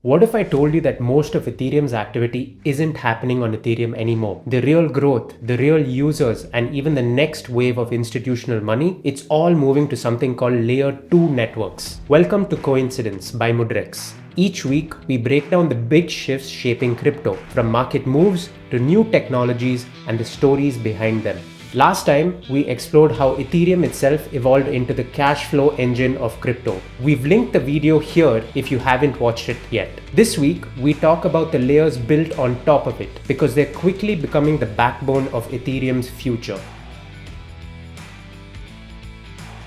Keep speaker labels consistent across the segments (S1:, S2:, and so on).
S1: What if I told you that most of Ethereum's activity isn't happening on Ethereum anymore? The real growth, the real users, and even the next wave of institutional money, it's all moving to something called Layer 2 networks. Welcome to Coincidence by Mudrex. Each week, we break down the big shifts shaping crypto, from market moves to new technologies and the stories behind them. Last time, we explored how Ethereum itself evolved into the cash flow engine of crypto. We've linked the video here if you haven't watched it yet. This week, we talk about the layers built on top of it because they're quickly becoming the backbone of Ethereum's future.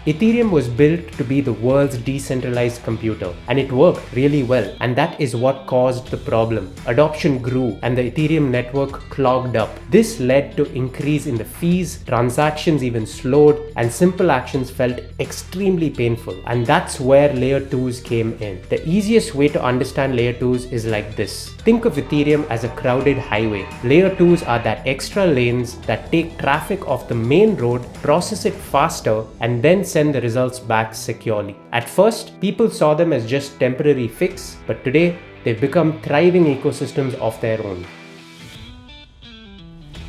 S1: Ethereum was built to be the world's decentralized computer, and it worked really well, and that is what caused the problem. Adoption grew and the Ethereum network clogged up. This led to increase in the fees, transactions even slowed, and simple actions felt extremely painful. And that's where Layer 2s came in. The easiest way to understand Layer 2s is like this. Think of Ethereum as a crowded highway. Layer 2s are that extra lanes that take traffic off the main road, process it faster, and then send the results back securely. At first, people saw them as just temporary fix, but today they've become thriving ecosystems of their own.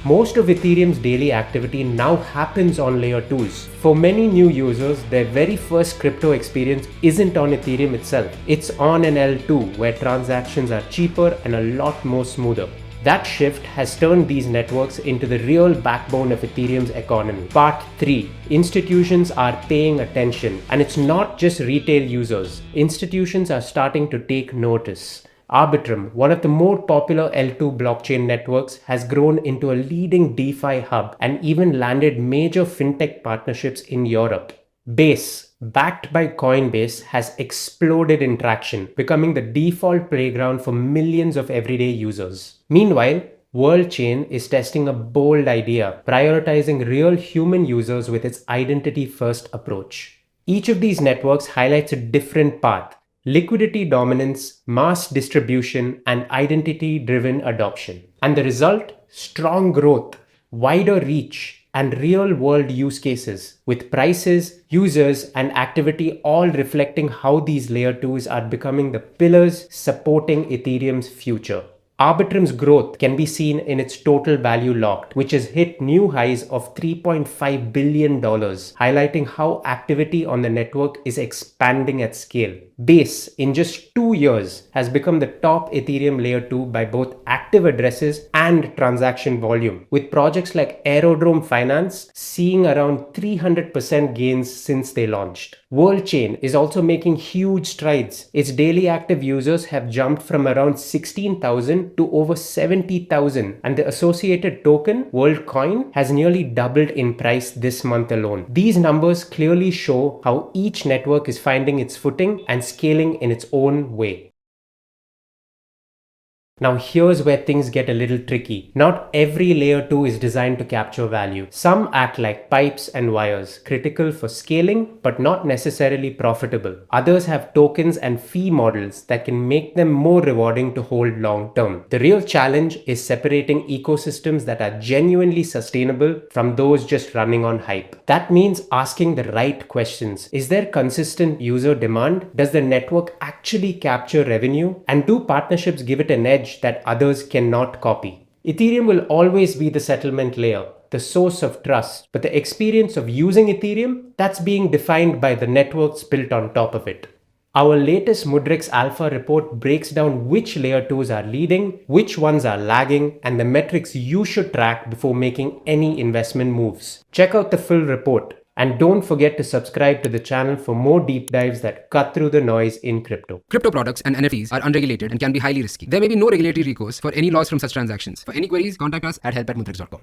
S1: Most of Ethereum's daily activity now happens on Layer 2s. For many new users, their very first crypto experience isn't on Ethereum itself. It's on an L2 where transactions are cheaper and a lot more smoother. That shift has turned these networks into the real backbone of Ethereum's economy. Part 3. Institutions are paying attention. And it's not just retail users. Institutions are starting to take notice. Arbitrum, one of the more popular L2 blockchain networks, has grown into a leading DeFi hub and even landed major fintech partnerships in Europe. Base, backed by Coinbase, has exploded in traction, becoming the default playground for millions of everyday users. Meanwhile, WorldChain is testing a bold idea, prioritizing real human users with its identity-first approach. Each of these networks highlights a different path: liquidity dominance, mass distribution, and identity-driven adoption. And the result? Strong growth, wider reach, and real-world use cases, with prices, users, and activity all reflecting how these Layer 2s are becoming the pillars supporting Ethereum's future. Arbitrum's growth can be seen in its total value locked, which has hit new highs of $3.5 billion, highlighting how activity on the network is expanding at scale. Base, in just 2 years, has become the top Ethereum Layer 2 by both active addresses and transaction volume, with projects like Aerodrome Finance seeing around 300% gains since they launched. WorldChain is also making huge strides. Its daily active users have jumped from around 16,000 to over 70,000, and the associated token, WorldCoin, has nearly doubled in price this month alone. These numbers clearly show how each network is finding its footing and scaling in its own way. Now here's where things get a little tricky. Not every Layer 2 is designed to capture value. Some act like pipes and wires, critical for scaling but not necessarily profitable. Others have tokens and fee models that can make them more rewarding to hold long term. The real challenge is separating ecosystems that are genuinely sustainable from those just running on hype. That means asking the right questions. Is there consistent user demand? Does the network actually capture revenue? And do partnerships give it an edge that others cannot copy? Ethereum will always be the settlement layer, the source of trust, but the experience of using Ethereum, that's being defined by the networks built on top of it. Our latest Mudrex Alpha report breaks down which Layer 2s are leading, which ones are lagging, and the metrics you should track before making any investment moves. Check out the full report. And don't forget to subscribe to the channel for more deep dives that cut through the noise in crypto.
S2: Crypto products and NFTs are unregulated and can be highly risky. There may be no regulatory recourse for any loss from such transactions. For any queries, contact us at help@mudrex.com.